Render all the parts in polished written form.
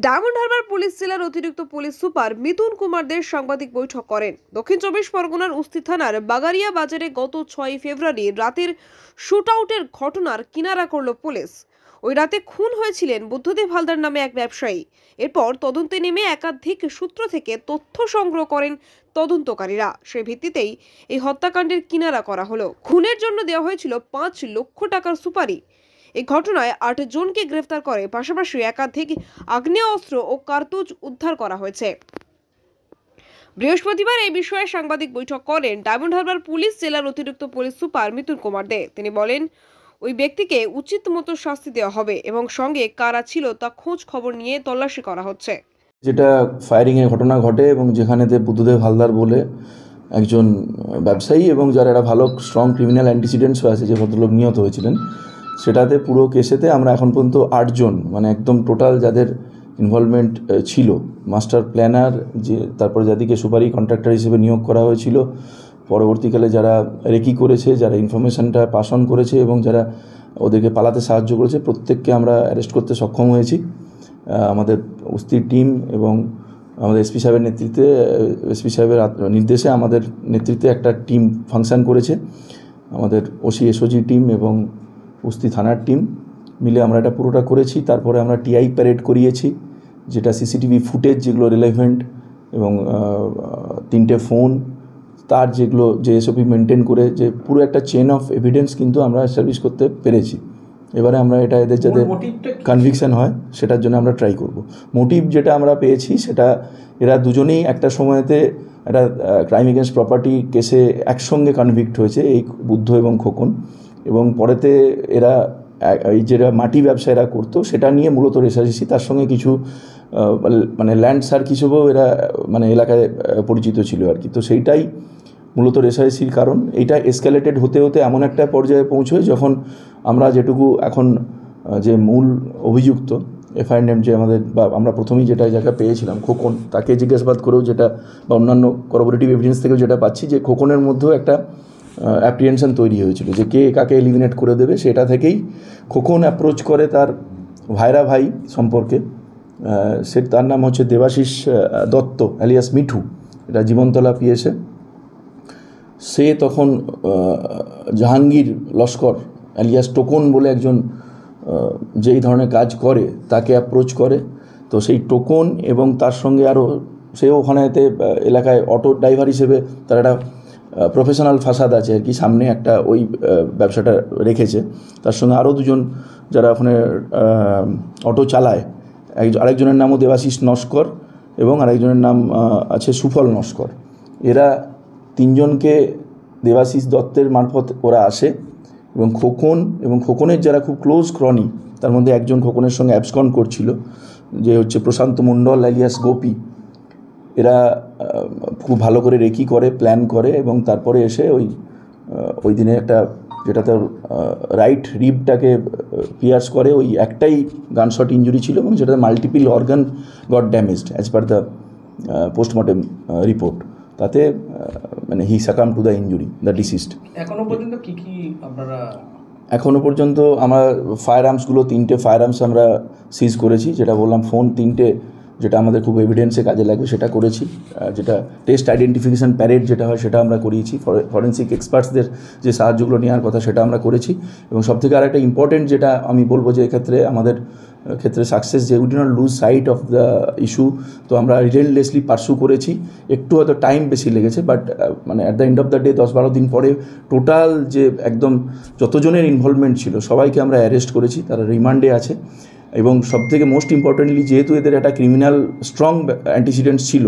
Diamond Harbour police জেলার অতিরিক্ত police super মিথুন কুমার দে সাংবাদিক বৈঠক করেন। দক্ষিণ চব্বিশ পরগনার উস্তি থানার বাগারিয়া বাজারে গত 6 ফেব্রুয়ারি রাতের শুটআউটের ঘটনার কিনারা করল পুলিশ। ওই রাতে খুন হয়েছিলেন বুদ্ধদেব হালদার নামে এক ব্যবসায়ী। এরপর তদন্তে নেমে একাধিক সূত্র থেকে তথ্য সংগ্রহ করেন তদন্তকারীরা। সেই ভিত্তিতেই এই হত্যাকাণ্ডের কিনারা করা হলো। খুনের জন্য দেওয়া হয়েছিল 5 লক্ষ টাকার সুপারি। এই ঘটনায় 8 জনকে গ্রেফতার করে, পাশাপাশি একাধিক আগ্নেয়াস্ত্র ও কার্তুজ উদ্ধার করা হয়েছে। বৃহস্পতিবার এই বিষয়ে সাংবাদিক বৈঠক করেন ডায়মন্ড হারবার পুলিশ জেলার অতিরিক্ত পুলিশ সুপার মিথুন কুমার দে। তিনি বলেন, ওই ব্যক্তিকে উচিত মতো শাস্তি দেওয়া হবে এবং সঙ্গে কারা ছিল তা খোঁজ খবর নিয়ে তল্লাশি করা হচ্ছে। যেটা ফায়ারিংয়ের ঘটনা ঘটে এবং যেখানেতে বুদ্ধদেব হালদার বলে একজন ব্যবসায়ী এবং যার একটা ভালো স্ট্রং ক্রিমিনাল অ্যান্টিসিডেন্টসও আছে, যে ভদ্রলোক নিহত হয়েছিলেন, সেটাতে পুরো কেসেতে আমরা এখন পর্যন্ত 8 জন মানে একদম টোটাল যাদের ইনভলভমেন্ট ছিল, মাস্টার প্ল্যানার, যে তারপরে যাদেরকে সুপারি কন্ট্রাক্টর হিসেবে নিয়োগ করা হয়েছিল, পরবর্তীকালে যারা রেকি করেছে, যারা ইনফরমেশনটা পাস অন করেছে এবং যারা ওদেরকে পালাতে সাহায্য করেছে, প্রত্যেককে আমরা অ্যারেস্ট করতে সক্ষম হয়েছি। আমাদের উস্তির টিম এবং আমাদের এসপি সাহেবের নেতৃত্বে, এসপি সাহেবের নির্দেশে আমাদের নেতৃত্বে একটা টিম ফাংশন করেছে। আমাদের ওসি এসওজি টিম এবং উস্তি থানার টিম মিলে আমরা এটা পুরোটা করেছি। তারপরে আমরা টিআই প্যারেড করিয়েছি, যেটা সিসিটিভি ফুটেজ যেগুলো রিলেভেন্ট এবং 3টে ফোন, তার যেগুলো যে এসওপি মেনটেন করে যে পুরো একটা চেন অফ এভিডেন্স কিন্তু আমরা এস্টাবলিশ করতে পেরেছি। এবারে আমরা এটা এদের যাতে কনভিকশন হয় সেটার জন্য আমরা ট্রাই করব। মোটিভ যেটা আমরা পেয়েছি সেটা, এরা দুজনেই একটা সময়তে একটা ক্রাইম এগেনস্ট প্রপার্টি কেসে একসঙ্গে কনভিক্ট হয়েছে, এই বুদ্ধ এবং খোকন, এবং পরেতে এরা এই যেটা মাটি ব্যবসা এরা করতো সেটা নিয়ে মূলত রেশারেশি, তার সঙ্গে কিছু মানে ল্যান্ড সার্ক হিসেবেও এরা মানে এলাকায় পরিচিত ছিল আর কি। তো সেইটাই মূলত রেশারেশির কারণ। এইটা এসকালেটেড হতে হতে এমন একটা পর্যায়ে পৌঁছয় যখন আমরা যেটুকু এখন যে মূল অভিযুক্ত এফআইআর নেম যে আমাদের, বা আমরা প্রথমেই যেটা জায়গা পেয়েছিলাম খোকন, তাকে জিজ্ঞাসাবাদ করেও যেটা, বা অন্যান্য করবোরেটিভ এভিডেন্স থেকেও যেটা পাচ্ছি, যে খোকনের মধ্যেও একটা অ্যাপ্রিহেনশন তৈরি হয়েছিল যে কে কাকে এলিমিনেট করে দেবে। সেটা থেকেই খোকন অ্যাপ্রোচ করে তার ভাইরা ভাই সম্পর্কে, তার নাম হচ্ছে দেবাশিস দত্ত অ্যালিয়াস মিঠু, এটা জীবনতলা পিএসএ। সে তখন জাহাঙ্গীর লস্কর অ্যালিয়াস টোকন বলে একজন যেই ধরনের কাজ করে তাকে অ্যাপ্রোচ করে। তো সেই টোকন এবং তার সঙ্গে আরও, সেও ওখানেতে এলাকায় অটো ড্রাইভার হিসেবে তার একটা প্রফেশনাল ফাসাদ আছে আর কি, সামনে একটা ওই ব্যবসাটা রেখেছে। তার সঙ্গে আরও 2 জন যারা ওখানে অটো চালায়, আরেকজনের নামও দেবাশিস নস্কর এবং আরেকজনের নাম আছে সুফল নস্কর। এরা 3 জনকে দেবাশিস দত্তের মারফত ওরা আসে এবং খোকন এবং খোকনের যারা খুব ক্লোজ ক্রনি, তার মধ্যে একজন খোকনের সঙ্গে অ্যাবসকন করছিল, যে হচ্ছে প্রশান্ত মণ্ডল অ্যালিয়াস গোপী। এরা খুব ভালো করে রেকি করে, প্ল্যান করে এবং তারপরে এসে ওই দিনে একটা, যেটা তার রাইট রিবটাকে পিয়ার্স করে, ওই একটাই গানশট ইঞ্জুরি ছিল এবং যেটা multiple organ got damaged as per the postmortem report. তাতে মানে he succumb to the injury, the deceased. এখনো পর্যন্ত কি আপনারা? এখনও পর্যন্ত আমরা ফায়ার আর্মসগুলো 3টে ফায়ার আর্মস আমরা সিজ করেছি, যেটা বললাম ফোন 3টে, যেটা আমাদের খুব এভিডেন্সে কাজে লাগবে সেটা করেছি। যেটা টেস্ট আইডেন্টিফিকেশান প্যারেড যেটা হয় সেটা আমরা করিয়েছি, ফরেন্সিক এক্সপার্টসদের যে সাহায্যগুলো নেওয়ার কথা সেটা আমরা করেছি। এবং সবথেকে আর একটা ইম্পর্টেন্ট যেটা আমি বলবো, যে এক্ষেত্রে আমাদের ক্ষেত্রে সাকসেস, যে we did not lose sight of the issue. তো আমরা রিলেন্টলেসলি পারসু করেছি, একটু হয়তো টাইম বেশি লেগেছে, বাট মানে at the end of the day 10-12 দিন পরে টোটাল যে একদম যতজনের ইনভলভমেন্ট ছিল সবাইকে আমরা অ্যারেস্ট করেছি, তারা রিমান্ডে আছে। এবং সবথেকে মোস্ট ইম্পর্টেন্টলি, যেহেতু এদের একটা ক্রিমিনাল স্ট্রং অ্যান্টিসিডেন্টস ছিল,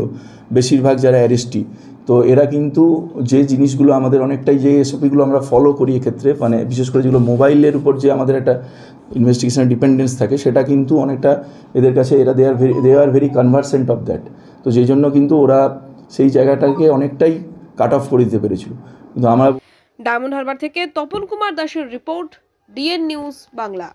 বেশিরভাগ যারা অ্যারেস্টি, তো এরা কিন্তু যে জিনিসগুলো আমাদের অনেকটাই, যে এসওপিগুলো আমরা ফলো করি এক্ষেত্রে, মানে বিশেষ করে যেগুলো মোবাইলের উপর যে আমাদের একটা ইনভেস্টিগেশনের ডিপেন্ডেন্স থাকে, সেটা কিন্তু অনেকটা এদের কাছে, এরা they are very conversant of that. তো যেই জন্য কিন্তু ওরা সেই জায়গাটাকে অনেকটাই কাট অফ করে দিতে পেরেছিল। কিন্তু আমরা ডায়মন্ড হারবার থেকে তপন কুমার দাসের রিপোর্ট, ডিএন নিউজ বাংলা।